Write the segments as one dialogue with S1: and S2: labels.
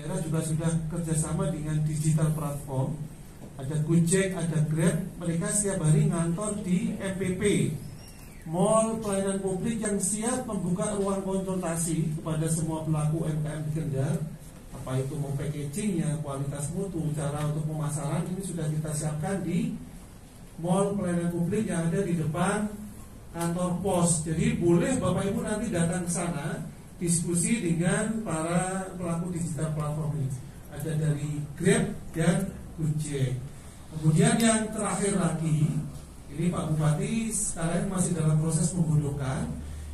S1: daerah juga sudah kerjasama dengan digital platform. Ada Gojek, ada Grab, mereka setiap hari ngantor di MPP, Mall Pelayanan Publik, yang siap membuka ruang konsultasi kepada semua pelaku UMKM di Kendal. Apa itu mau packagingnya, kualitas mutu, cara untuk pemasaran, ini sudah kita siapkan di Mall Pelayanan Publik yang ada di depan kantor pos. Jadi boleh Bapak Ibu nanti datang ke sana, diskusi dengan para pelaku digital platform ini. Ada dari Grab dan Gojek. Kemudian yang terakhir lagi, ini Pak Bupati sekarang masih dalam proses pembudokan.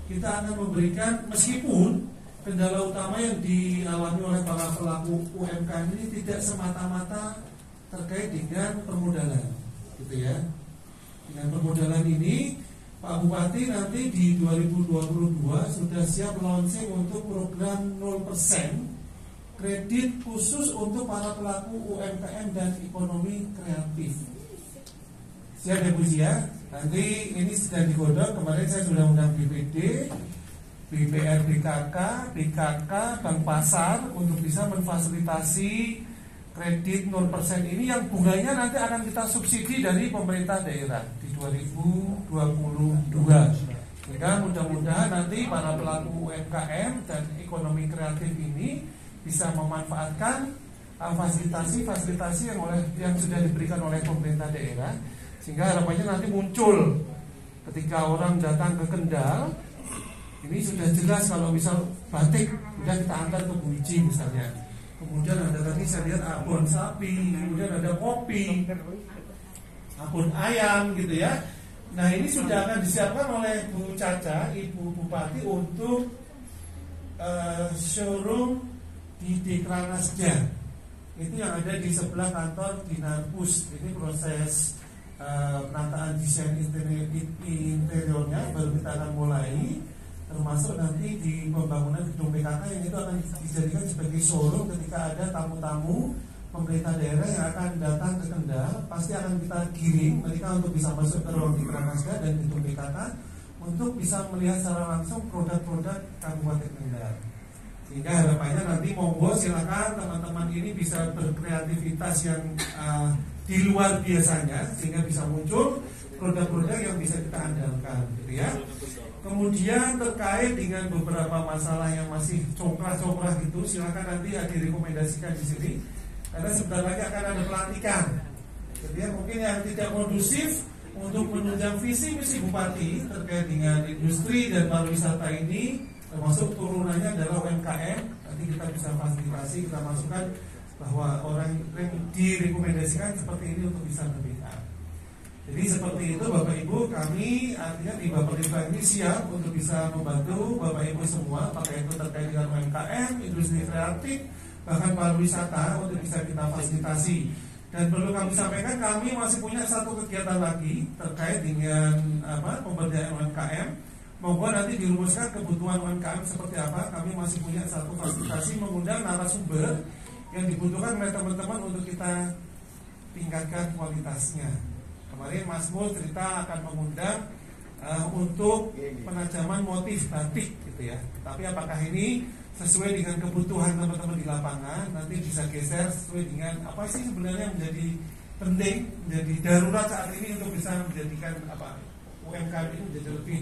S1: Kita akan memberikan, meskipun kendala utama yang dialami oleh para pelaku UMKM ini tidak semata-mata terkait dengan permodalan, gitu ya. Dengan permodalan ini Pak Bupati nanti di 2022 sudah siap launching untuk program 0% kredit khusus untuk para pelaku UMKM dan ekonomi kreatif. Siap ya Bu ya? Nanti ini sedang digodok. Kemarin saya sudah undang BPD, BPR, BKK, Bank Pasar untuk bisa memfasilitasi kredit 0% ini yang bunganya nanti akan kita subsidi dari pemerintah daerah di 2022. Sehingga mudah-mudahan nanti para pelaku UMKM dan ekonomi kreatif ini bisa memanfaatkan fasilitasi yang sudah diberikan oleh pemerintah daerah, sehingga harapannya nanti muncul ketika orang datang ke Kendal ini sudah jelas. Kalau misal batik sudah kita antar ke Buiji misalnya, kemudian ada tadi saya lihat abon sapi, kemudian ada kopi, abon ayam gitu ya. Nah ini sudah akan disiapkan oleh Bu Caca, Ibu Bupati untuk showroom di Dekranasda, itu yang ada di sebelah kantor Dinarpus. Ini proses penataan desain interiornya baru kita akan mulai, termasuk nanti di pembangunan gedung PKK yang itu akan dijadikan sebagai showroom ketika ada tamu-tamu pemerintah daerah yang akan datang ke Kendal. Pasti akan kita giring mereka untuk bisa masuk ke ruang Dekranasda dan gedung PKK untuk bisa melihat secara langsung produk-produk Kabupaten Kendal. Sehingga harapannya nanti monggo silakan teman-teman ini bisa berkreativitas yang di luar biasanya, sehingga bisa muncul produk-produk yang bisa kita andalkan, gitu ya. Kemudian terkait dengan beberapa masalah yang masih congkrah-congkrah gitu, silakan nanti direkomendasikan di sini, karena sebentar lagi akan ada pelantikan. Jadi ya, mungkin yang tidak kondusif untuk menunjang visi misi Bupati terkait dengan industri dan pariwisata ini, termasuk turunannya adalah UMKM. Nanti kita bisa fasilitasi, kita masukkan bahwa orang yang direkomendasikan seperti ini untuk bisa berbicara. Jadi seperti itu Bapak Ibu, kami artinya di Bapelitbang ini siap untuk bisa membantu Bapak Ibu semua, apakah itu terkait dengan UMKM, industri kreatif, bahkan pariwisata untuk bisa kita fasilitasi. Dan perlu kami sampaikan, kami masih punya satu kegiatan lagi terkait dengan pemberdayaan UMKM. Monggo nanti dirumuskan kebutuhan UMKM seperti apa. Kami masih punya satu fasilitasi mengundang narasumber yang dibutuhkan oleh teman-teman untuk kita tingkatkan kualitasnya. Kemarin Mas Mul cerita akan mengundang untuk penajaman motif batik gitu ya. Tapi apakah ini sesuai dengan kebutuhan teman-teman di lapangan? Nanti bisa geser sesuai dengan apa sih sebenarnya menjadi penting, menjadi darurat saat ini untuk bisa menjadikan UMKM ini menjadi lebih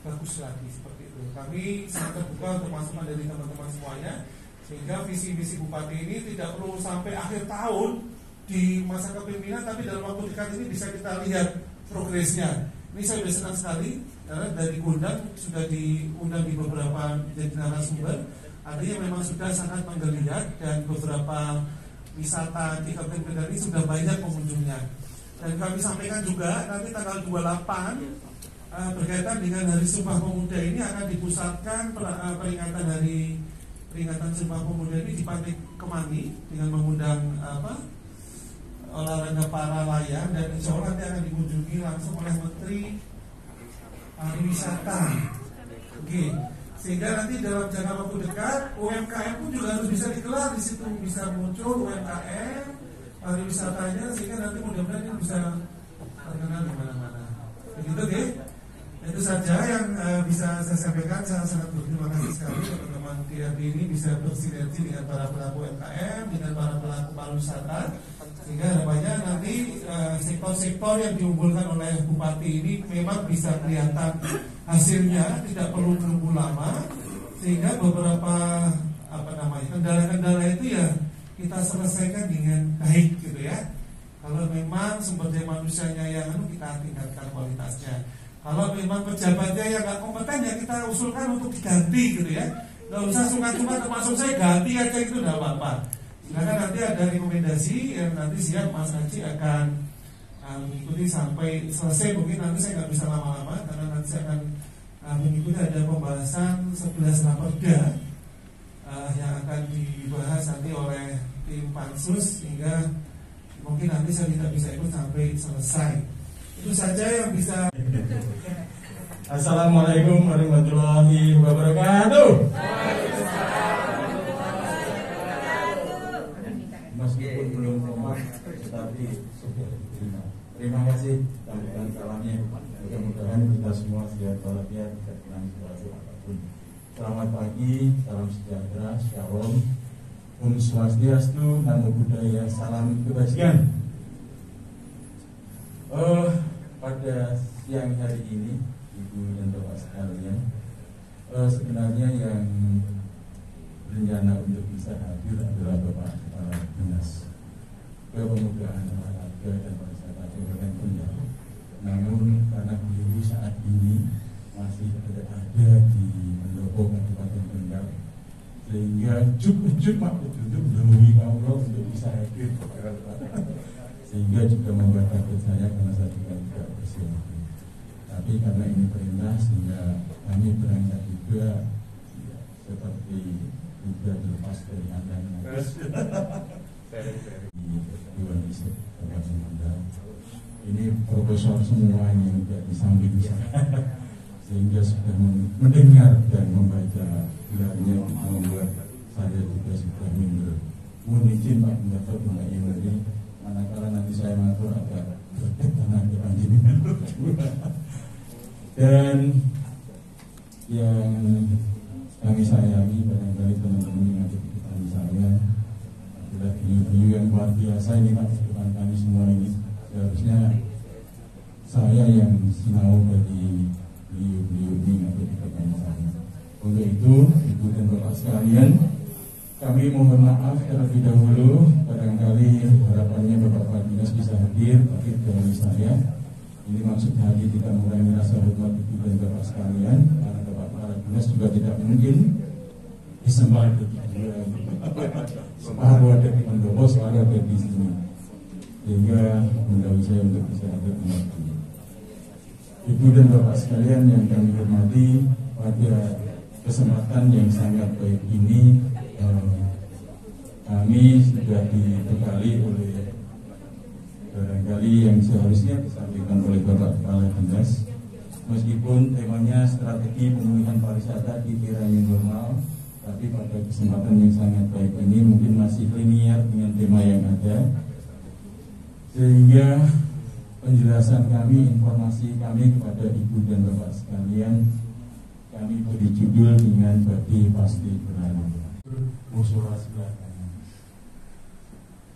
S1: bagus lagi, seperti itu. Kami sangat terbuka untuk masukan dari teman-teman semuanya, sehingga visi misi Bupati ini tidak perlu sampai akhir tahun di masa kepemimpinan, tapi dalam waktu dekat ini bisa kita lihat progresnya. Ini saya sudah senang sekali karena dari Gondang sudah diundang di beberapa jadi narasumber, artinya memang sudah sangat menggeliat dan beberapa wisata di Kabupaten Kendal ini sudah banyak pengunjungnya. Dan kami sampaikan juga nanti tanggal 28 berkaitan dengan Hari Sumpah Pemuda ini akan dipusatkan peringatan Sumpah Pemuda ini di Pantai Kemangi dengan mengundang olahraga para layang, dan insya Allah nanti akan dikunjungi langsung oleh Menteri Pariwisata. Oke, sehingga nanti dalam jangka waktu dekat UMKM pun juga harus bisa digelar di situ, bisa muncul UMKM pariwisatanya, sehingga nanti mudah-mudahan ini bisa terkenal di mana-mana. Begitu deh. Itu saja yang bisa saya sampaikan. Saya sangat berterima kasih sekali teman-teman KRD ini bisa bersinergi dengan para pelaku UMKM, dengan para pelaku pariwisata, sehingga harapannya nanti sektor-sektor yang diunggulkan oleh Bupati ini memang bisa kelihatan hasilnya, tidak perlu menunggu lama, sehingga beberapa kendala-kendala itu ya kita selesaikan dengan baik gitu ya. Kalau memang sumber daya manusianya yang kita tingkatkan kualitasnya. Kalau memang pejabatnya yang nggak kompeten ya kita usulkan untuk diganti gitu ya. Nggak usah sungkan-sungkan termasuk saya ganti aja itu nggak apa-apa. Silakan nanti ada rekomendasi yang nanti siap Mas Haji akan mengikuti sampai selesai. Mungkin nanti saya nggak bisa lama-lama karena nanti saya akan mengikuti ada pembahasan 11 raperda yang akan dibahas nanti oleh tim pansus sehingga mungkin nanti saya tidak bisa ikut sampai selesai. Itu saja yang bisa.
S2: Assalamualaikum warahmatullahi wabarakatuh. Meskipun belum kompak, tetapi sudah diterima. Terima kasih dan kalamnya. Mudah-mudahan kita semua sehat walafiat tidak kurang sesuatu apapun. Selamat pagi, salam sejahtera, shalom, Om Swastiastu, Namo Buddhaya, salam kebajikan. Pada siang hari ini, Ibu dan Bapak sekalian, sebenarnya yang berencana untuk bisa hadir adalah Bapak Kepala Dinas Kepemudaan Olahraga dan Pariwisata Kabupaten Kendal. Namun karena beliau saat ini masih ada di Pendopo Kabupaten Kendal, sehingga cukup untuk menemui Allah untuk bisa hadir, sehingga juga membatalkan saya karena saya juga tidak bersiap. Tapi karena ini perintah sehingga kami berangkat juga ya, seperti juga terlepas dari Anda ini profesor semua yang tidak di samping saya sehingga sudah mendengar dan membaca gelarnya membuat saya juga sudah minder. Mohon izin Pak Mendapat Mbak ini manakala nanti saya mengatur agak berkenan dengan jenengan dan yang kami sayangi barangkali teman-teman yang ada di depan saya adalah beliau yang luar biasa ini Pak, depan kami semua ini. Seharusnya saya yang sinau dari beliau ini yang ada di depan saya. Untuk itu Ibu dan Bapak sekalian, kami mohon maaf terlebih dahulu, barangkali harapannya Bapak Dinas bisa hadir, tapi dari saya ini maksud hadir tidak mengurangi rasa hormat Ibu dan Bapak sekalian, karena Bapak Dinas juga tidak mungkin disembar separuh ada di Pendopo, separuh ada di sini, sehingga mendahului saya untuk bisa hadir kembali. Ibu dan Bapak sekalian yang kami hormati, pada kesempatan yang sangat baik ini kami sudah dibekali oleh barangkali yang seharusnya disampaikan oleh Bapak Kepala Dinas, meskipun temanya strategi pemulihan pariwisata di era yang normal, tapi pada kesempatan yang sangat baik ini mungkin masih linear dengan tema yang ada, sehingga penjelasan kami, informasi kami kepada Ibu dan Bapak sekalian, kami beri judul dengan Badi Pasti Berani Musola Sebelah Kanan.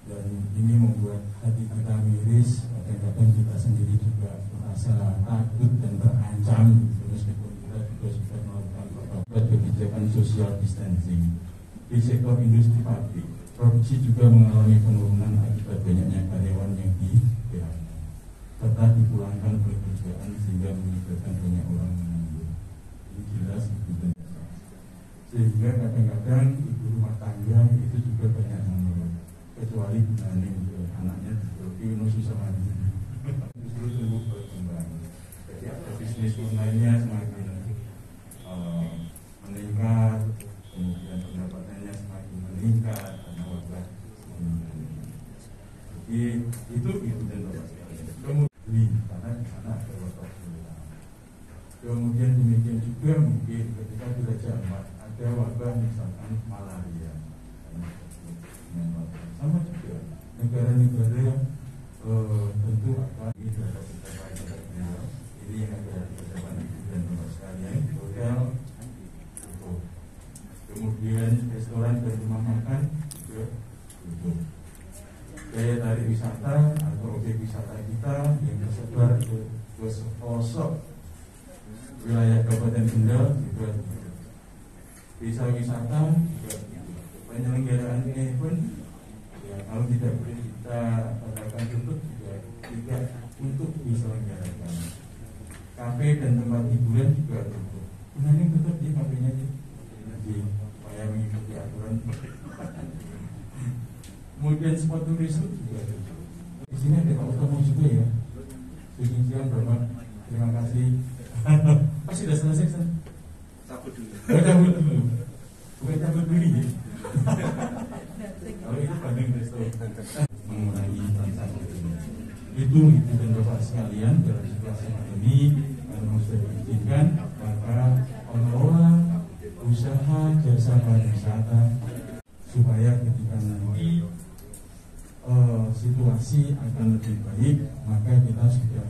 S2: Dan ini membuat hati kita miris, kadang-kadang kita sendiri juga merasa takut dan terancam, meskipun kita juga sudah melakukan protokol kebijakan social distancing. Di sektor industri pabrik, produksi juga mengalami penurunan akibat banyaknya karyawan yang di PHK, serta dipulangkan pekerjaan sehingga menyebabkan banyak orang menganggur. Ini jelas Ibu dan Bapak. Sehingga kadang-kadang ibu rumah tangga itu juga banyak mengeluh, kecuali dibanding anaknya di nusu sama ini justru tumbuh berkembang. Jadi ada bisnis lainnya semakin meningkat, kemudian pendapatannya semakin meningkat karena wabah semakin meningkat. Jadi itu Ibu dan Bapak sekalian. Kemudian karena di sana ada wabah kemudian demikian juga mungkin ketika di Raja Ampat ada wabah misalkan malaria, sama juga negara-negara tentu akan ini terhadap kita ini yang ada di depan itu. tutup. Daya tarik wisata atau objek wisata kita yang tersebar ke pelosok wilayah Kabupaten Kendal juga tutup. Desa wisata juga penyelenggaraan event ya, kalau tidak boleh kita katakan tutup juga tidak untuk diselenggarakan. Kafe dan tempat hiburan juga tutup. Ini tutup di kafenya jadi supaya mengikuti aturan. Kemudian spot turisme juga tutup. Di sini ada Pak Utomo juga ya. Demikian Bapak, terima kasih. Pasti sudah selesai kan? Cabut dulu. Cabut dulu. Bukan cabut dulu ya. Kalau itu Bandung Resto mengurangi transaksi itu dan Bapak sekalian dalam situasi pandemi kalau sudah diizinkan maka pengelola usaha jasa pariwisata supaya ketika nanti situasi akan lebih baik maka kita sudah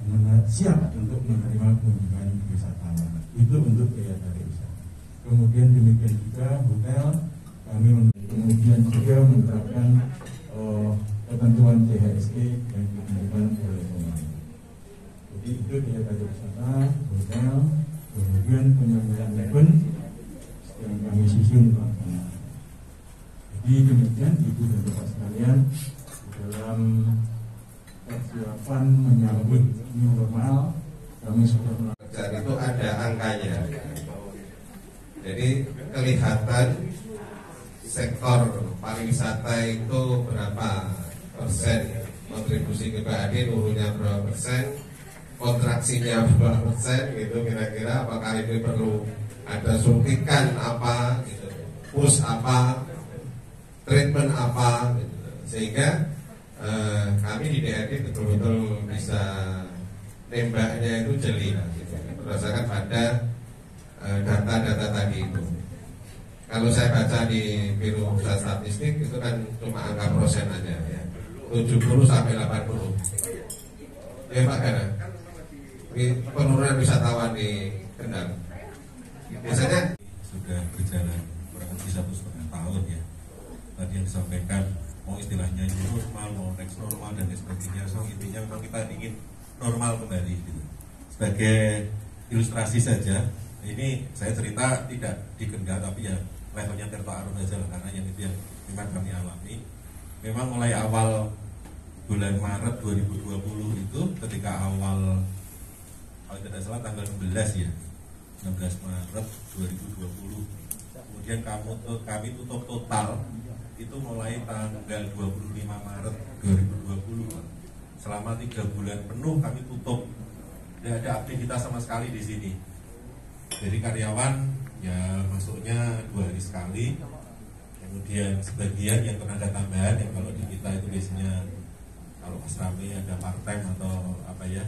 S2: siap untuk menerima kunjungan wisatawan itu untuk daya tarik wisata. Kemudian demikian juga hotel kami kemudian juga menerapkan ketentuan CHSE yang ditentukan oleh pemerintah. Jadi itu daya tarik wisata, hotel, kemudian penyelenggaraan event yang kami susun pelaksanaan. Jadi demikian Ibu dan Bapak sekalian dalam persiapan menyambut new normal kami sudah
S3: melakukan itu ada angkanya. Jadi kelihatan sektor pariwisata itu berapa persen kontribusi ke PAD, turunnya berapa persen, kontraksinya berapa persen, gitu kira-kira apakah ini perlu ada suntikan apa, gitu, push apa, treatment apa, gitu. Sehingga kami di DRD betul-betul bisa nembaknya itu jeli, gitu, berdasarkan pada data-data tadi itu. Kalau saya baca di Biro Pusat Statistik itu kan cuma angka persen aja ya, 70 sampai 80. Ya Pak Gara, penurunan wisatawan di Kendal. Biasanya
S4: sudah berjalan kurang lebih 1,5 tahun ya. Tadi yang disampaikan mau istilahnya new normal, mau next normal dan sebagainya. So intinya memang kita ingin normal kembali gitu. Sebagai ilustrasi saja, ini saya cerita tidak di Kendal tapi ya levelnya Tirto Arum saja lah, karena yang itu yang memang kami alami. Memang mulai awal bulan Maret 2020 itu ketika awal kalau tidak salah tanggal 16 ya, 16 Maret 2020. Kemudian kami tutup total itu mulai tanggal 25 Maret 2020. Selama 3 bulan penuh kami tutup, tidak ada aktivitas sama sekali di sini. Jadi karyawan ya masuknya 2 hari sekali, kemudian sebagian yang tenaga tambahan yang kalau di kita itu biasanya kalau pas rame ada part time atau apa ya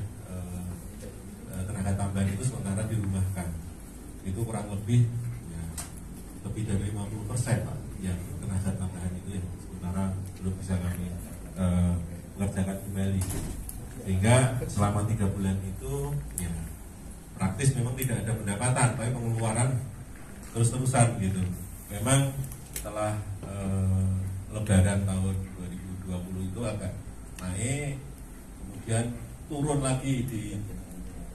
S4: tenaga tambahan itu sementara dirumahkan, itu kurang lebih ya, lebih dari 50% Pak yang tenaga tambahan itu yang sementara belum bisa kami mengerjakan kembali, sehingga selama 3 bulan itu ya praktis memang tidak ada pendapatan, tapi pengeluaran terus-terusan gitu. Memang setelah Lebaran tahun 2020 itu agak naik, kemudian turun lagi di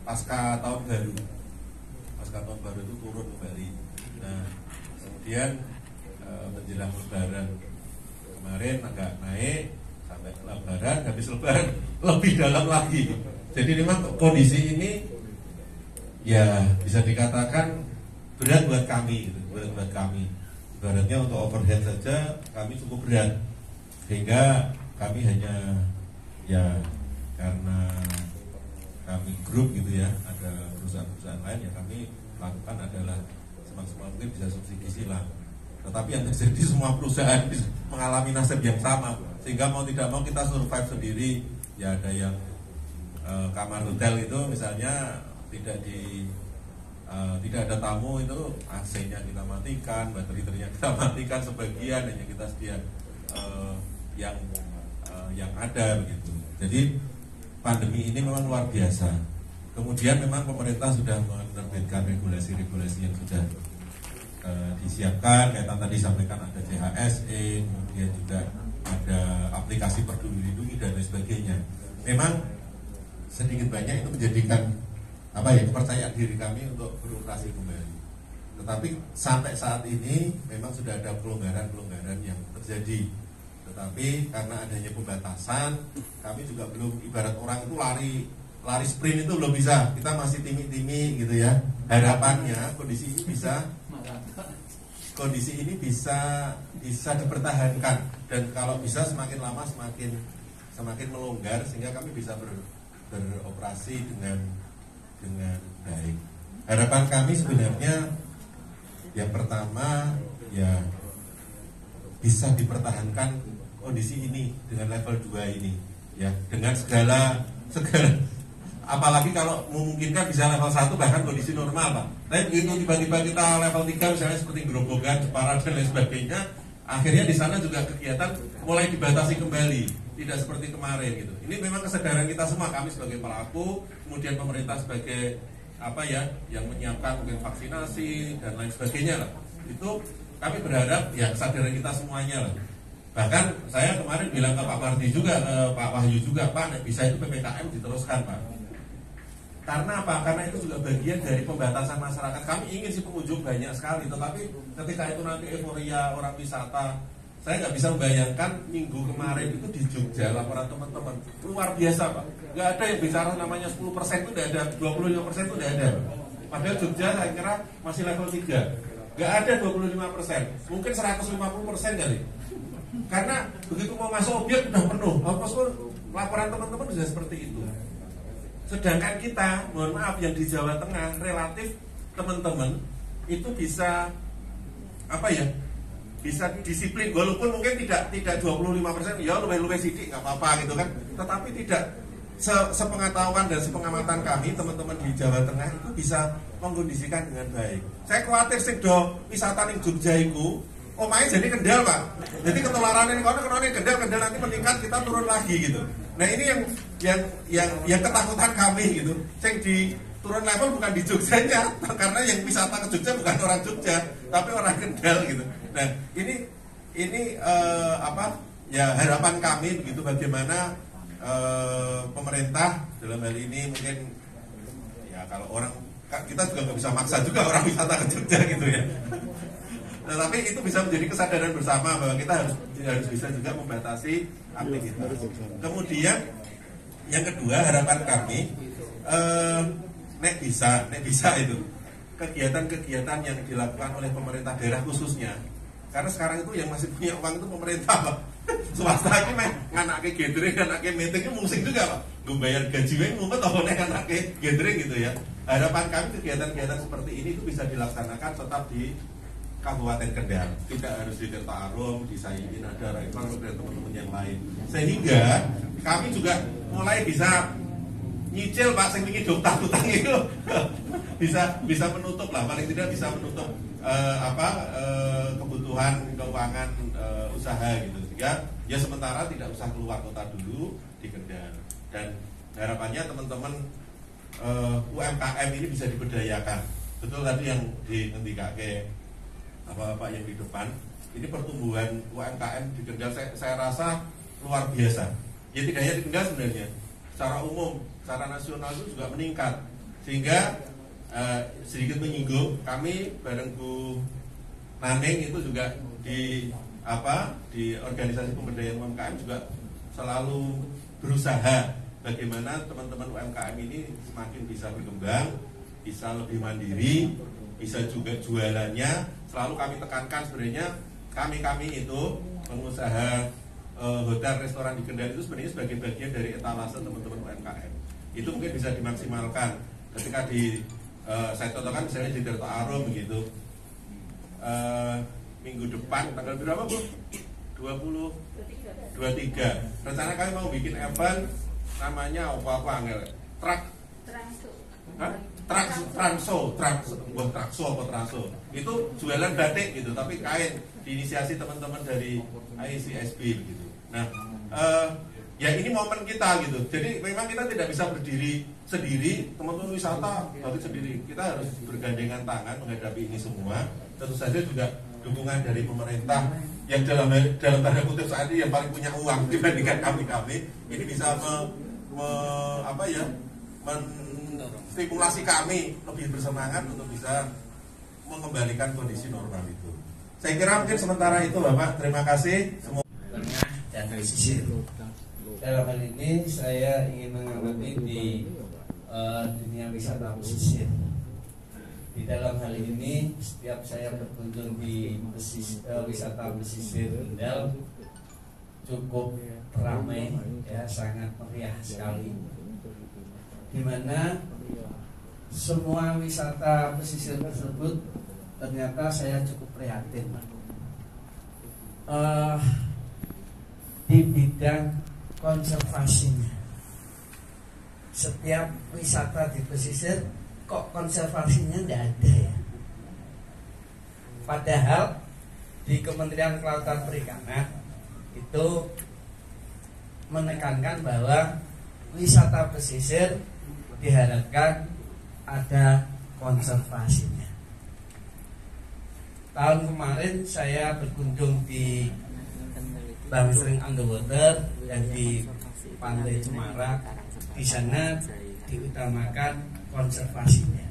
S4: pasca tahun baru. Pasca tahun baru itu turun kembali. Nah, kemudian menjelang Lebaran kemarin agak naik sampai Lebaran, habis Lebaran lebih dalam lagi. Jadi memang kondisi ini ya bisa dikatakan berat buat kami, gitu. Berat buat kami. Ibaratnya untuk overhead saja kami cukup berat, sehingga kami hanya ya karena kami grup gitu ya, ada perusahaan-perusahaan lain yang kami lakukan adalah semaksimal mungkin bisa subsidi silang. Tetapi yang terjadi semua perusahaan mengalami nasib yang sama, sehingga mau tidak mau kita survive sendiri. Ya ada yang kamar hotel itu misalnya tidak ada tamu itu AC-nya kita matikan, baterai-baterainya kita matikan, sebagian hanya kita sedia yang ada begitu. Jadi pandemi ini memang luar biasa. Kemudian memang pemerintah sudah menerbitkan regulasi-regulasi yang sudah disiapkan, kayak tadi disampaikan ada CHSE, kemudian juga ada aplikasi Peduli Lindungi dan lain sebagainya. Memang sedikit banyak itu menjadikan kepercayaan diri kami untuk beroperasi kembali. Tetapi sampai saat ini memang sudah ada pelonggaran-pelonggaran yang terjadi. Tetapi karena adanya pembatasan, kami juga belum, ibarat orang itu lari sprint itu belum bisa. Kita masih timi-timi gitu ya. Harapannya kondisi ini bisa dipertahankan, dan kalau bisa semakin lama semakin melonggar sehingga kami bisa beroperasi dengan baik. Harapan kami sebenarnya yang pertama ya bisa dipertahankan kondisi ini dengan level 2 ini ya, dengan segala apalagi kalau memungkinkan bisa level 1 bahkan kondisi normal Pak. Tapi begitu tiba-tiba kita level 3 misalnya seperti Grobogan, Jepara dan lain sebagainya, akhirnya di sana juga kegiatan mulai dibatasi kembali, tidak seperti kemarin gitu. Ini memang kesadaran kita semua, kami sebagai pelaku, kemudian pemerintah sebagai yang menyiapkan mungkin vaksinasi dan lain sebagainya lah. Itu kami berharap ya kesadaran kita semuanya lah. Bahkan saya kemarin bilang ke Pak Mardi juga, Pak Wahyu juga, Pak bisa itu PPKM diteruskan Pak. Karena apa? Karena itu juga bagian dari pembatasan masyarakat. Kami ingin sih pengunjung banyak sekali, tetapi ketika itu nanti euforia orang wisata, saya nggak bisa membayangkan minggu kemarin itu di Jogja, laporan teman-teman luar biasa Pak. Nggak ada yang bicara namanya 10% itu udah ada, 25% itu udah ada. Padahal Jogja saya kira masih level 3. Nggak ada 25%, mungkin 150% kali. Karena begitu mau masuk objek udah penuh. Laporan teman-teman sudah seperti itu. Sedangkan kita, mohon maaf, yang di Jawa Tengah relatif teman-teman itu bisa bisa disiplin, walaupun mungkin tidak 25%, ya luwe-luwe sidik nggak apa-apa gitu kan. Tetapi tidak sepengetahuan dan sepengamatan kami, teman-teman di Jawa Tengah itu bisa mengkondisikan dengan baik. Saya khawatir sih wisata ning Jogja itu omahe jadi kendal Pak. Jadi ketularan ini kendal nanti meningkat, kita turun lagi gitu. Nah ini yang ketakutan kami gitu. Yang di turun level bukan di Jogjanya, karena yang wisata ke Jogja bukan orang Jogja, tapi orang Kendal gitu. Nah ini harapan kami begitu, bagaimana pemerintah dalam hal ini mungkin ya, kalau orang kita juga nggak bisa maksa juga orang wisata ke Jogja gitu ya. Nah, tapi itu bisa menjadi kesadaran bersama bahwa kita harus bisa juga membatasi aktivitas. Kemudian yang kedua, harapan kami nek bisa itu kegiatan-kegiatan yang dilakukan oleh pemerintah daerah khususnya, karena sekarang itu yang masih punya uang itu pemerintah Pak. Swasta ini nganake gathering, nganake meeting musik juga Pak. Gue bayar gaji ngumpet apa nek nganake gathering gitu ya. Harapan kami kegiatan-kegiatan seperti ini itu bisa dilaksanakan tetap di Kabupaten Kendal, tidak harus di Tirta Arum, di Sayin, ada rektor dan teman-teman yang lain. Sehingga kami juga mulai bisa nyicil Pak, sing wingi utang itu bisa menutup lah, paling tidak bisa menutup kebutuhan keuangan usaha gitu. Sehingga ya sementara tidak usah keluar kota dulu di Kendal. Dan harapannya teman-teman UMKM ini bisa diberdayakan. Betul tadi yang dikake Bapak yang di depan, ini pertumbuhan UMKM di Kendal saya rasa luar biasa. Ya tidak hanya di Kendal sebenarnya, secara umum, secara nasional itu juga meningkat. Sehingga sedikit menyinggung, kami bareng Bu Naneng itu juga di organisasi pemberdayaan UMKM juga selalu berusaha bagaimana teman-teman UMKM ini semakin bisa berkembang, bisa lebih mandiri, bisa juga jualannya. Selalu kami tekankan sebenarnya kami itu pengusaha hotel restoran di Kendal itu sebenarnya sebagai bagian dari etalase teman-teman UMKM. Itu mungkin bisa dimaksimalkan ketika saya contohkan misalnya di Tirta Arum begitu. Minggu depan tanggal berapa Bu? 23. Rencana kami mau bikin event namanya apa angel? Transo itu jualan batik gitu, tapi kain, diinisiasi teman-teman dari ICSB gitu. Nah, ya ini momen kita gitu. Jadi memang kita tidak bisa berdiri sendiri, teman-teman wisata batik sendiri. Kita harus bergandengan tangan menghadapi ini semua. Tentu saja juga dukungan dari pemerintah yang dalam tanda kutip saat ini yang paling punya uang dibandingkan kami ini bisa menstimulasi kami lebih bersemangat untuk bisa mengembalikan kondisi normal itu. Saya kira mungkin sementara itu Bapak, terima kasih semua.
S5: Dan pesisir. Dalam hal ini saya ingin mengamati di dunia wisata pesisir. Di dalam hal ini setiap saya berkunjung di wisata pesisir Kendal cukup ramai, ya, sangat meriah sekali. Di mana semua wisata pesisir tersebut ternyata saya cukup prihatin. Di bidang konservasinya, setiap wisata di pesisir kok konservasinya tidak ada ya. Padahal di Kementerian Kelautan Perikanan itu menekankan bahwa wisata pesisir diharapkan ada konservasinya. Tahun kemarin saya berkunjung di Bangstring Underwater dan di Pantai Cemara. Di sana diutamakan konservasinya.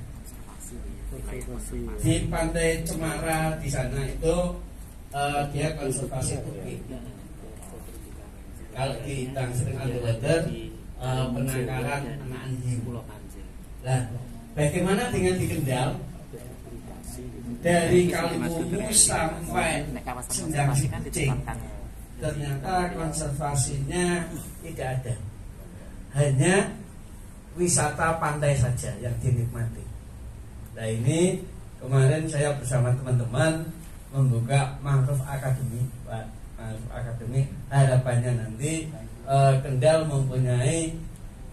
S5: Di Pantai Cemara di sana itu dia konservasi tukik. Kalau di Bangstring Underwater penangkaran anak anjing. Nah, bagaimana dengan di Kendal? Dari Kaliwungu sampai Sendang Sikucing, ternyata konservasinya tidak ada. Hanya wisata pantai saja yang dinikmati. Nah, ini kemarin saya bersama teman-teman membuka Mangrove Academy, Pak. Mangrove Academy, harapannya nanti Kendal mempunyai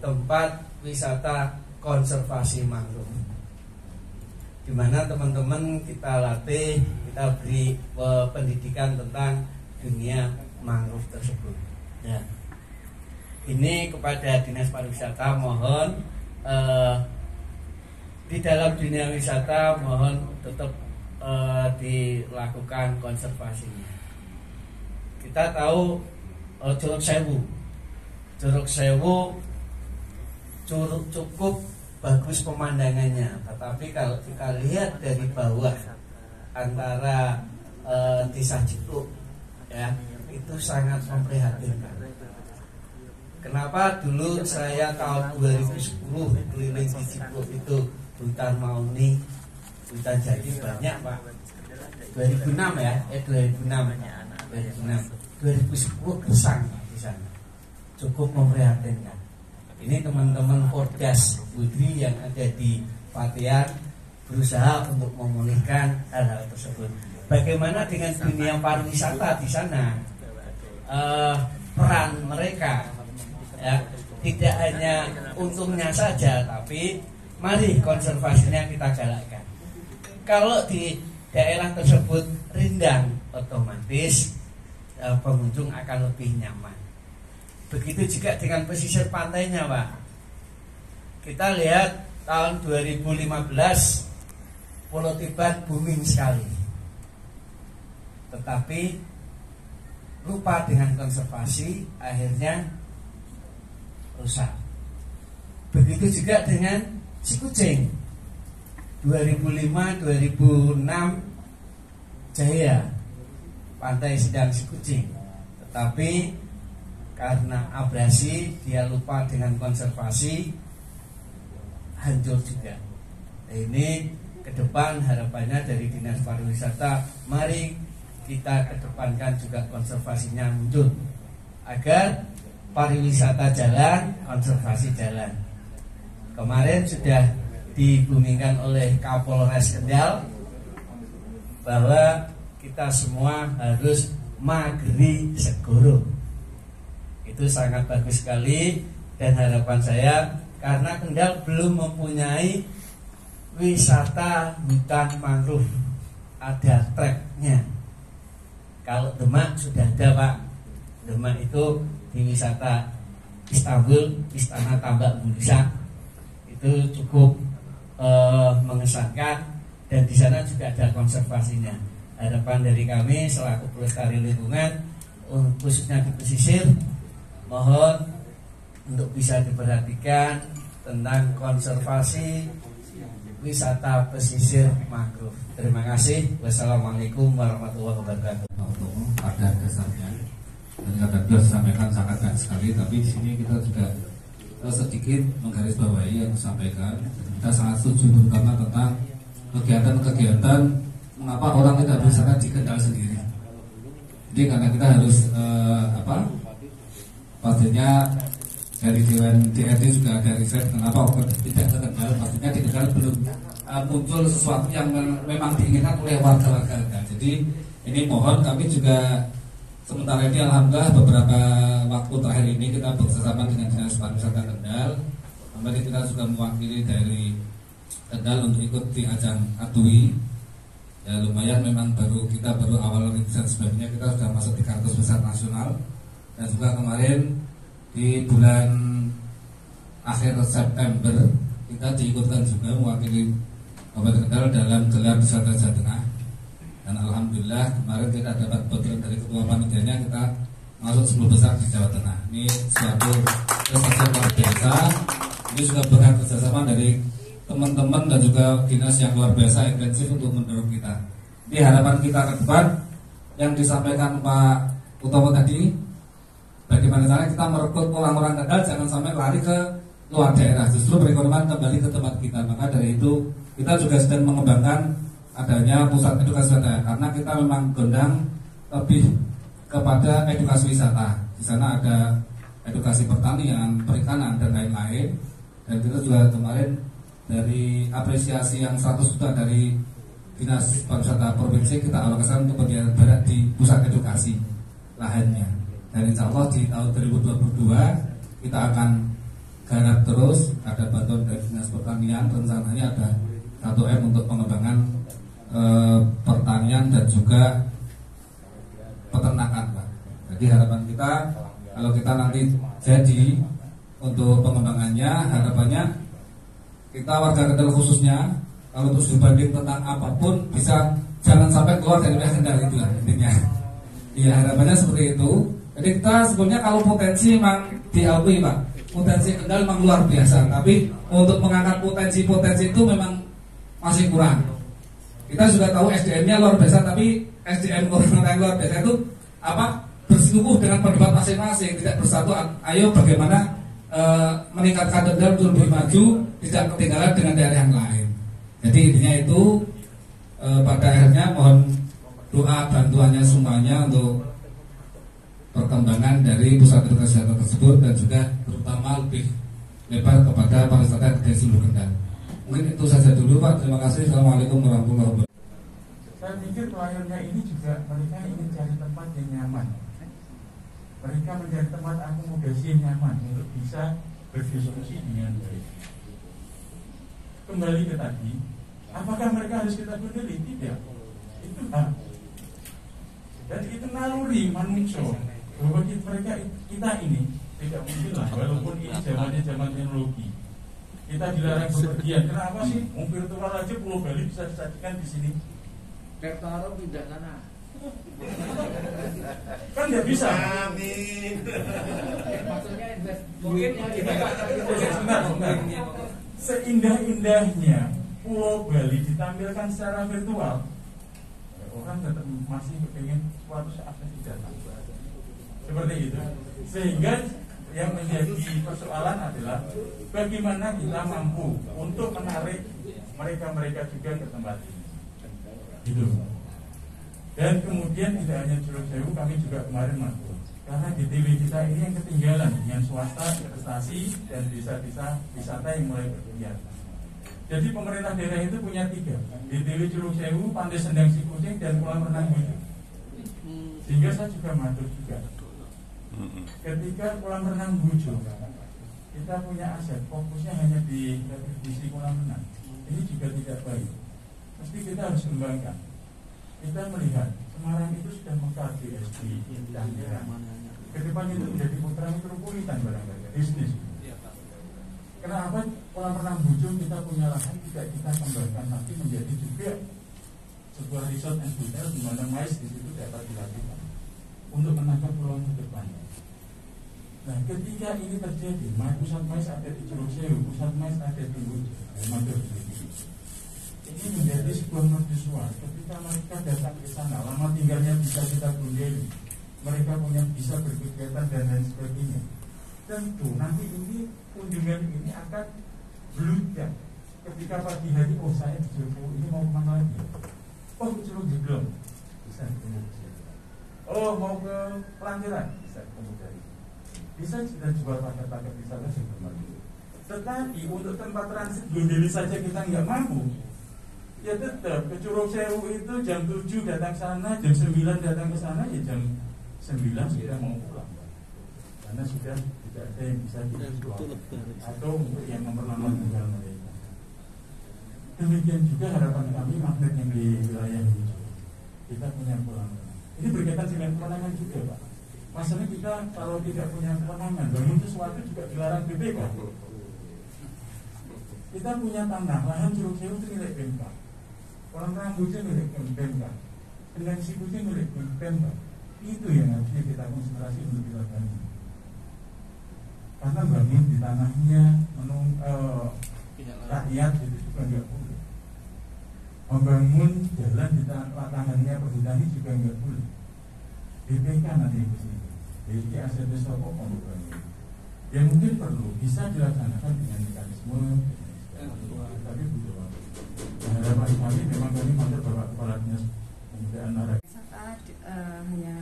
S5: tempat wisata konservasi mangrove, di mana teman-teman kita latih, kita beri pendidikan tentang dunia mangrove tersebut. Ya. Ini kepada Dinas Pariwisata mohon di dalam dunia wisata mohon tetap dilakukan konservasinya. Kita tahu Curug Sewu cukup bagus pemandangannya, tetapi kalau kita lihat dari bawah antara desa Cipuk, ya, itu sangat memprihatinkan. Kenapa dulu saya tahun 2010 keliling di Cipuk itu hutan Mauni, hutan jati banyak Pak. 2006 ya, 2010 gersang di sana, cukup memprihatinkan. Ini teman-teman Fordas Budri yang ada di Patian berusaha untuk memulihkan hal-hal tersebut. Bagaimana dengan dunia pariwisata di sana? Peran mereka, ya, tidak hanya untungnya saja, tapi mari konservasinya kita galakkan. Kalau di daerah tersebut rindang, otomatis pengunjung akan lebih nyaman. Begitu juga dengan pesisir pantainya, Pak. Kita lihat tahun 2015 Pulau Tiban booming sekali, tetapi lupa dengan konservasi, akhirnya rusak. Begitu juga dengan Sikucing 2005-2006 jaya pantai Sendang Sikucing, tetapi karena abrasi dia lupa dengan konservasi, hancur juga. Nah, ini ke depan harapannya dari Dinas Pariwisata, mari kita kedepankan juga konservasinya muncul, agar pariwisata jalan, konservasi jalan. Kemarin sudah dibumingkan oleh Kapolres Kendal bahwa kita semua harus mageri segoro. Itu sangat bagus sekali, dan harapan saya, karena Kendal belum mempunyai wisata hutan mangrove, ada treknya. Kalau Demak sudah ada, Pak. Demak itu di wisata Istanbul, Istana Tambak Bulisa, itu cukup mengesankan, dan di sana juga ada konservasinya. harapan dari kami selaku pelestari lingkungan khususnya di pesisir, mohon untuk bisa diperhatikan tentang konservasi wisata pesisir mangrove. Terima kasih. Wassalamualaikum warahmatullahi wabarakatuh.
S6: Pada dasarnya dan kata sudah disampaikan sangat baik sekali, tapi di sini kita juga sedikit menggarisbawahi yang disampaikan. Kita sangat setuju terutama tentang kegiatan-kegiatan mengapa orang tidak berwisata di Kendal sendiri. Jadi karena kita harus pastinya dari Dewan DRD juga ada riset kenapa tidak ke Kendal. Pastinya di Kendal belum muncul sesuatu yang memang diinginkan oleh warga-warga. Jadi ini mohon kami juga sementara ini alhamdulillah beberapa waktu terakhir ini kita bersama dengan Dinas Pariwisata Kendal. Kemarin kita juga mewakili dari Kendal untuk ikut di ajang ADUI. Ya lumayan, memang kita baru awal rintisan, sebabnya kita sudah masuk di 300 besar nasional. Dan juga kemarin di bulan akhir September kita diikutkan juga mewakili Kabupaten Kendal dalam gelar di Jawa Tengah. Dan alhamdulillah kemarin kita dapat bocoran dari ketua panitianya, kita masuk 10 besar di Jawa Tengah. Ini suatu prestasi luar biasa. Ini juga berkat kerjasama dari teman-teman dan juga dinas yang luar biasa intensif untuk mendorong kita. Ini harapan kita ke depan yang disampaikan Pak Utomo tadi, bagaimana caranya kita merekrut orang-orang Kendal jangan sampai lari ke luar daerah, justru perekonomian kembali ke tempat kita. Maka dari itu kita juga sedang mengembangkan adanya pusat edukasi wisata, karena kita memang gondang lebih kepada edukasi wisata. Di sana ada edukasi pertanian, perikanan dan lain-lain. Dan kita juga kemarin dari apresiasi yang 100 juta dari Dinas Pariwisata Provinsi kita alokasikan untuk bagian barat di pusat edukasi lahannya. Dan insya Allah di tahun 2022 kita akan garap terus, ada bantuan dari Dinas Pertanian, rencananya ada 1M untuk pengembangan pertanian dan juga peternakan, Pak. Jadi harapan kita kalau kita nanti jadi untuk pengembangannya, harapannya kita warga Kendal khususnya kalau terus dibanding tentang apapun bisa jangan sampai keluar dari wilayah Kendal, itu lah intinya. Iya, harapannya seperti itu. Jadi kita sebetulnya kalau potensi memang diakui, Pak, potensi Kendal memang luar biasa, tapi untuk mengangkat potensi-potensi itu memang masih kurang. Kita sudah tahu SDM-nya luar biasa, tapi SDM orang luar biasa itu bersikukuh dengan pendapat masing-masing, tidak bersatu. Ayo bagaimana meningkatkan Kendal untuk lebih maju, tidak ketinggalan dengan daerah yang lain. Jadi intinya itu pada akhirnya mohon doa bantuannya semuanya untuk perkembangan dari pusat edukasi wisata tersebut, dan juga terutama lebih lebar kepada pariwisata di seluruh Kendal. Mungkin itu saja dulu, Pak. Terima kasih. Assalamualaikum warahmatullahi wabarakatuh.
S2: Saya pikir pelayannya ini juga mereka ingin cari tempat yang nyaman. Mereka mencari tempat akomodasi yang nyaman untuk bisa berdiskusi dengan baik. Kembali ke tadi, apakah mereka harus kita peduli? Tidak. Itu hak. Dan itu naluri manusia bahwa kita ini tidak mungkin lah, walaupun ini zaman teknologi. Kita dilarang bepergian. Kenapa sih? Virtual aja Pulau Bali bisa disajikan di sini.
S7: Kertoro pindah sana.
S2: Kan nggak bisa.
S7: Amin. Maksudnya invest. Mungkin
S2: sebentar. Seindah-indahnya Pulau Bali ditampilkan secara virtual, orang tetap masih pengen suatu saat datang. Seperti itu. Sehingga yang menjadi persoalan adalah bagaimana kita mampu untuk menarik mereka juga ke tempat ini. Gitu. Dan kemudian tidak hanya Curug Sewu, kami juga kemarin mampu. Karena DTW kita ini yang ketinggalan dengan swasta, investasi dan desa-desa wisata yang mulai berkeliaran. Jadi pemerintah daerah itu punya 3, DTW Curug Sewu, Pantai Sendang Sikucing, dan Kolam Renang Guju. Sehingga saya juga matur juga. Ketika Kolam Renang Guju kita punya aset, fokusnya hanya di revisi kolam renang, ini juga tidak baik. Mesti kita harus kembangkan. Kita melihat Semarang itu sudah mekar di SD dan ke depan itu menjadi putra metropolitan barangkali bisnis. Kenapa Kolam Renang Guju kita punya lahan tidak kita kembangkan nanti menjadi juga sebuah resort and hotel di mana MICE di situ dapat dilakukan untuk menangkap peluang ke depannya. Nah, ketika ini terjadi, pusat MICE ada di Curug Sewu, pusat MICE ada di Mandor. Ini menjadi sebuah mercusuar. Ketika mereka datang ke sana, lama tinggalnya bisa kita tundeli, mereka punya bisa berkegiatan dan lain sebagainya. Tentu nanti ini kunjungan ini akan beludak. Ketika pagi hari, oh saya di Curug ini mau kemana lagi? Oh ke Curug Jedong, bisa ketemu. Oh mau ke Pelantiran, bisa ketemu dari. Bisa sudah jual paket-paket di sana juga. Tetapi untuk tempat transit gondeli saja kita nggak mampu. Ya tetap ke Curug Sewu itu jam 7 datang sana, jam 9 datang ke sana, ya jam 9 sudah mau pulang. Karena sudah tidak ada yang bisa dijual atau untuk yang memperlama tinggal mereka. Demikian juga harapan kami magnet yang di wilayah ini. Kita punya pulang. Ini berkaitan dengan kewenangan juga, Pak. Masalahnya kita kalau tidak punya kewenangan, bangun sesuatu juga dilarang BPK. Kita punya tanah, lahan Curug Sewu itu milik BPK. Orang Rambutnya milik BPK. Dengan Sikunya milik BPK. Itu yang harusnya kita konsentrasi untuk dilakukan. Karena bangun di tanahnya rakyat itu juga nggak boleh. Membangun jalan di tanahnya perhutani juga nggak boleh. BPK nanti yang kesini. Jadi asetnya sokok membangun. Ya mungkin perlu bisa dilaksanakan dengan mekanisme, tapi butuh waktu. Harapan kami memang kami masuk Bapak Kepala Dinas Pemberdayaan Rakyat.
S8: Hanya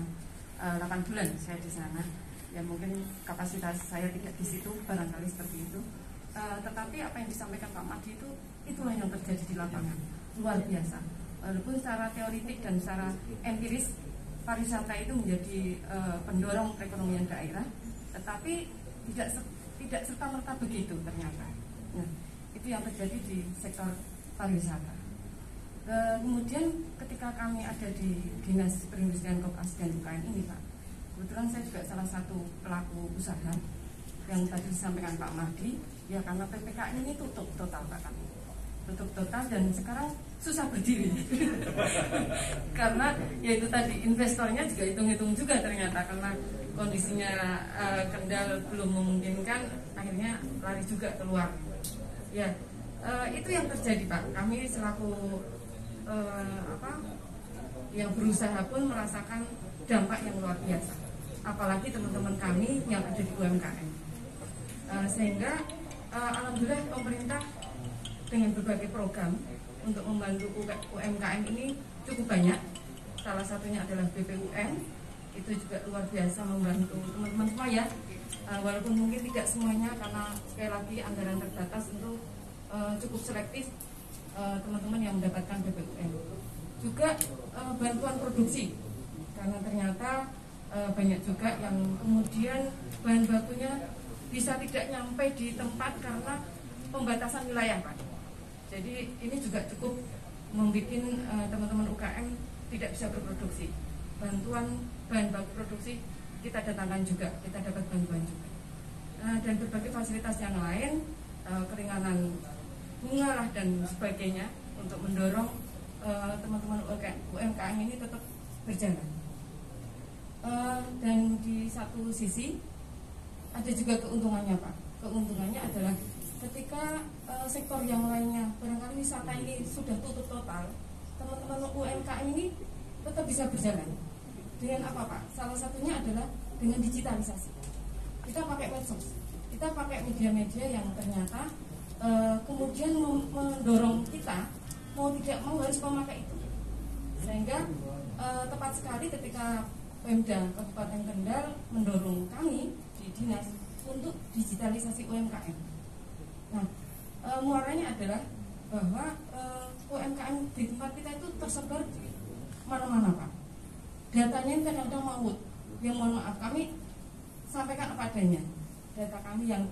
S8: 8 bulan saya di sana. Ya mungkin kapasitas saya tidak di situ, barangkali seperti itu. Tetapi apa yang disampaikan Pak Madi itu itulah yang terjadi di lapangan, luar biasa. Walaupun secara teoritik dan secara empiris pariwisata itu menjadi pendorong perekonomian daerah, tetapi tidak serta-merta begitu ternyata. Nah, itu yang terjadi di sektor pariwisata. Kemudian ketika kami ada di Dinas Perindustrian Koperasi dan UKM ini, Pak, kebetulan saya juga salah satu pelaku usaha yang tadi disampaikan Pak Mahdi. Ya karena PPKM ini tutup total, Pak, kami tutup total dan sekarang susah berdiri. Karena ya itu tadi investornya juga hitung-hitung juga ternyata karena kondisinya Kendal belum memungkinkan, akhirnya lari juga keluar. Ya itu yang terjadi, Pak. Kami selaku yang berusaha pun merasakan dampak yang luar biasa. Apalagi teman-teman kami yang ada di UMKM. Sehingga alhamdulillah pemerintah dengan berbagai program untuk membantu UMKM ini cukup banyak. Salah satunya adalah BPUM, itu juga luar biasa membantu teman-teman semua ya. Walaupun mungkin tidak semuanya karena sekali lagi anggaran terbatas, untuk cukup selektif teman-teman yang mendapatkan BPUM. Juga bantuan produksi, karena ternyata banyak juga yang kemudian bahan bakunya bisa tidak nyampe di tempat karena pembatasan wilayah, Pak. Jadi ini juga cukup membuat teman-teman UKM tidak bisa berproduksi. Bantuan bahan baku produksi kita datangkan juga, kita dapat bantuan juga. Dan berbagai fasilitas yang lain, keringanan bunga lah dan sebagainya untuk mendorong teman-teman UMKM ini tetap berjalan. Dan di satu sisi ada juga keuntungannya, Pak. Keuntungannya adalah ketika sektor yang lainnya, barangkali wisata ini sudah tutup total, teman-teman UMKM ini tetap bisa berjalan. Dengan apa, Pak? Salah satunya adalah dengan digitalisasi. Kita pakai medsos, kita pakai media-media yang ternyata kemudian mendorong kita mau tidak mau harus memakai itu. Sehingga tepat sekali ketika Pemda Kabupaten Kendal mendorong kami di dinas untuk digitalisasi UMKM. Nah, muaranya adalah bahwa UMKM di tempat kita itu tersebar di mana-mana, Pak. Datanya kadang-kadang maut. Yang mohon maaf, kami sampaikan apa adanya. Data kami yang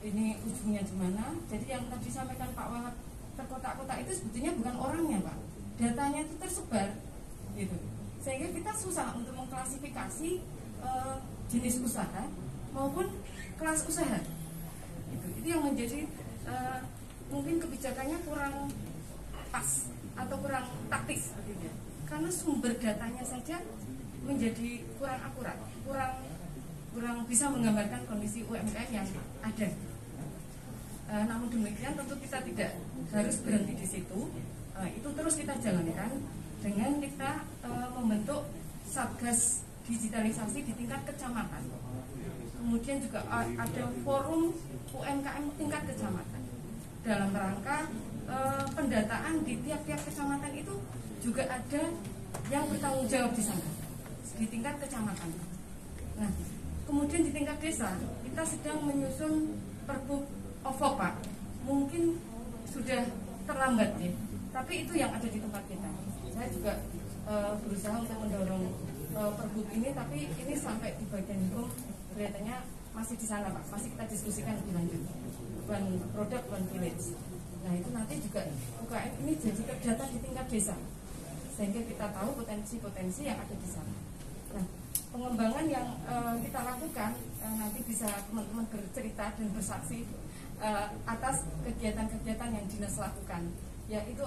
S8: ini ujungnya di mana. Jadi yang tadi disampaikan Pak Wahab terkotak-kotak itu sebetulnya bukan orangnya, Pak. Datanya itu tersebar, gitu. Sehingga kita susah untuk mengklasifikasi jenis usaha maupun kelas usaha. Itu yang menjadi mungkin kebijakannya kurang pas atau kurang taktis, karena sumber datanya saja menjadi kurang akurat, kurang bisa menggambarkan kondisi UMKM yang ada. Namun demikian tentu kita tidak harus berhenti di situ. Itu terus kita jalankan dengan kita membentuk satgas digitalisasi di tingkat kecamatan. Kemudian juga ada forum UMKM tingkat kecamatan. Dalam rangka pendataan di tiap-tiap kecamatan itu juga ada yang bertanggung jawab di sana di tingkat kecamatan. Nah, kemudian di tingkat desa kita sedang menyusun Pergub OVO, Pak. Mungkin sudah terlambat ya, tapi itu yang ada di tempat kita. Saya juga berusaha untuk mendorong Pergub ini, tapi ini sampai di bagian hukum kelihatannya masih di sana, Pak. Masih kita diskusikan lebih lanjut. One product, one village. Nah, itu nanti juga UKM ini jadi terdata di tingkat desa, sehingga kita tahu potensi-potensi yang ada di sana. Nah, pengembangan yang kita lakukan nanti bisa teman-teman bercerita dan bersaksi atas kegiatan-kegiatan yang dinas lakukan. Ya, itu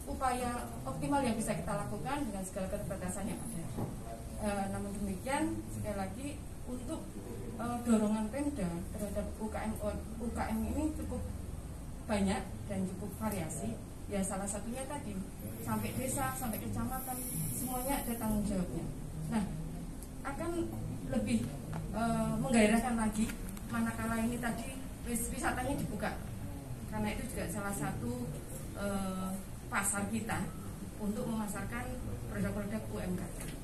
S8: upaya optimal yang bisa kita lakukan dengan segala keterbatasan yang ada. Namun demikian, sekali lagi untuk dorongan Pemda terhadap UKM ini cukup banyak dan cukup variasi. Ya, salah satunya tadi sampai desa, sampai kecamatan, semuanya ada tanggung jawabnya. Nah, akan lebih menggairahkan lagi manakala ini tadi wisatanya dibuka, karena itu juga salah satu pasar kita untuk memasarkan produk-produk UMKM.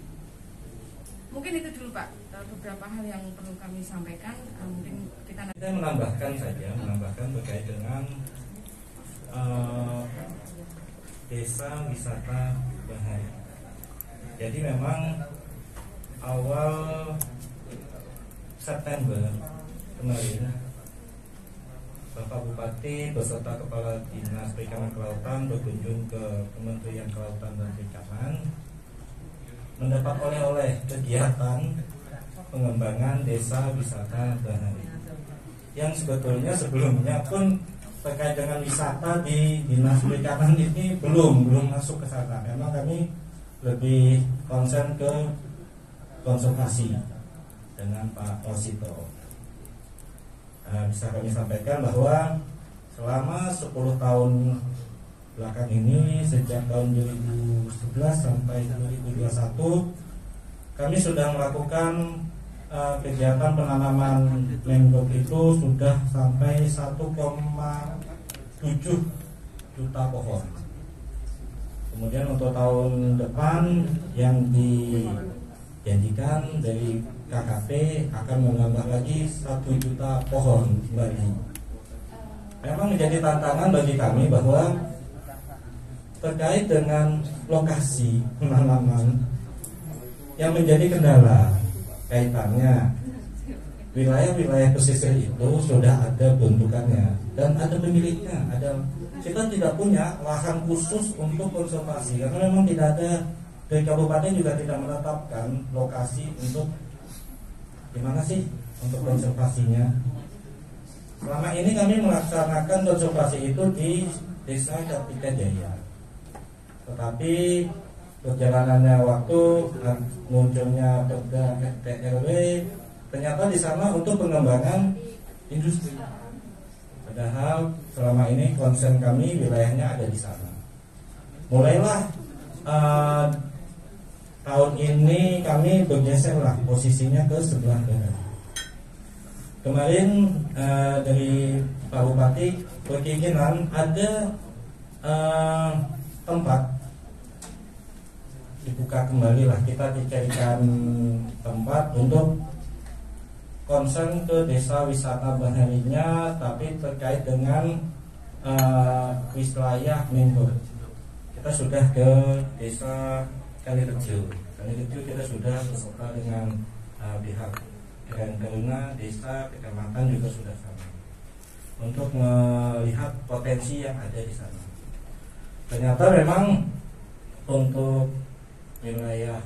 S8: Mungkin itu dulu, Pak, beberapa hal yang perlu kami sampaikan. Mungkin kita
S9: menambahkan terkait dengan desa wisata bahaya. Jadi memang awal September kemarin Bapak Bupati beserta Kepala Dinas Perikanan Kelautan berkunjung ke Kementerian Kelautan dan Perikanan, mendapat oleh-oleh kegiatan pengembangan desa wisata bahari, yang sebetulnya sebelumnya pun terkait dengan wisata di Dinas Perikanan ini belum masuk ke sana. Memang kami lebih konsen ke konservasi dengan Pak Osito. Bisa kami sampaikan bahwa selama 10 tahun belakang ini, sejak tahun 2011 sampai 2021, kami sudah melakukan kegiatan penanaman mangrove itu sudah sampai 1,7 juta pohon. Kemudian untuk tahun depan yang dijanjikan dari KKP akan menambah lagi 1 juta pohon lagi. Memang menjadi tantangan bagi kami bahwa terkait dengan lokasi penanaman yang menjadi kendala kaitannya wilayah-wilayah pesisir itu sudah ada bentukannya dan ada pemiliknya. Kita tidak punya lahan khusus untuk konservasi karena memang tidak ada, dari kabupaten juga tidak menetapkan lokasi untuk gimana sih untuk konservasinya. Selama ini kami melaksanakan konservasi itu di Desa Kartika Jaya. Tetapi perjalanannya waktu dan munculnya Perda RW, ternyata di sana untuk pengembangan industri. Padahal selama ini konsen kami wilayahnya ada di sana. Mulailah tahun ini kami bergeserlah posisinya ke sebelah barat. Kemarin dari Pak Bupati berkeinginan ada tempat dibuka kembali lah, kita dicarikan tempat untuk konsen ke desa wisata baharinya, tapi terkait dengan wilayah mangrove. Kita sudah ke desa Kalirejo kita sudah beserta dengan pihak Karuna, desa, kecamatan juga sudah sama untuk melihat potensi yang ada di sana. Ternyata memang untuk wilayah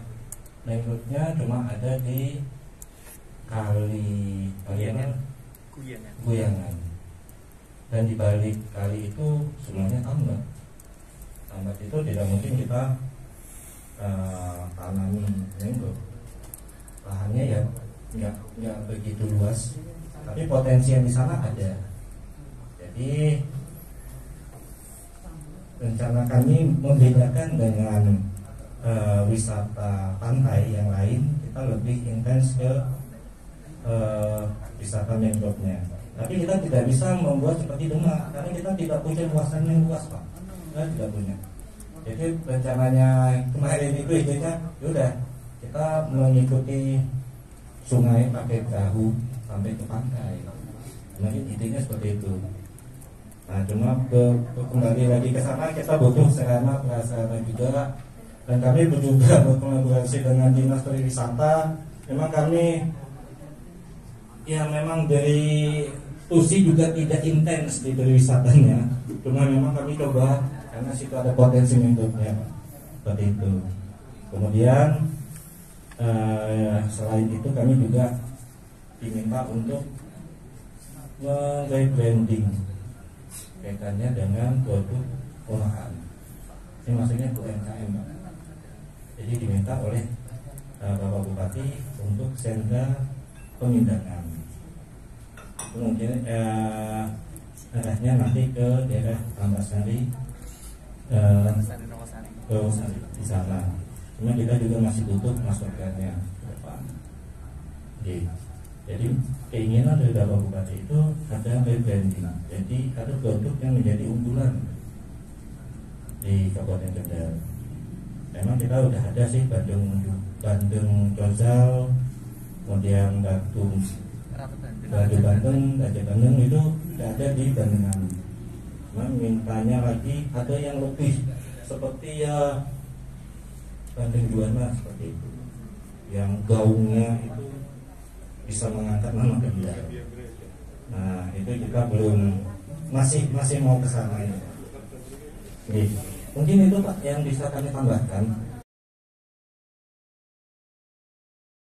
S9: mangrove-nya cuma ada di Kali Guyangan, dan di balik kali itu sebenarnya tambak. lambat itu tidak mungkin kita tanami mangrove. Lahannya ya nggak begitu luas, tapi potensi yang di sana ada. Jadi rencana kami membedakan dengan wisata pantai yang lain, kita lebih intens ke wisata mangrove-nya. Tapi kita tidak bisa membuat seperti Demak karena kita tidak punya luasan yang luas, Pak. Kita tidak punya. Jadi rencananya kemarin itu idenya, yaudah kita mengikuti sungai pakai perahu sampai ke pantai. Nah, idenya seperti itu. Nah, cuma kembali lagi ke sana kita butuh sarana prasarana juga, dan kami juga berkolaborasi dengan Dinas Pariwisata. Memang kami ya memang dari TUSI juga tidak intens di pariwisatanya, cuma memang kami coba karena situ ada potensi mangrove-nya seperti itu. Kemudian selain itu kami juga diminta untuk nge-branding kaitannya dengan produk olahan. Ini maksudnya UMKM, Pak. Jadi diminta oleh Bapak Bupati untuk sentra pemindahan. Mungkin arahnya nanti ke daerah Ambasari, di sana. Cuma kita juga masih butuh masukannya ke depan. Jadi keinginan dari Bapak Bupati itu ada rebranding. Jadi ada produk yang menjadi unggulan di Kabupaten Kendal. Memang kita udah ada sih Bandeng Cozal, kemudian Batu Bandeng itu tidak ada di Bandungan. Cuma mintanya lagi ada yang lebih seperti ya Bandeng Juana seperti itu, yang gaungnya itu bisa mengangkat nama Kendal. Nah itu kita belum masih mau ke sana ya. Mungkin itu Pak yang bisa kami tambahkan.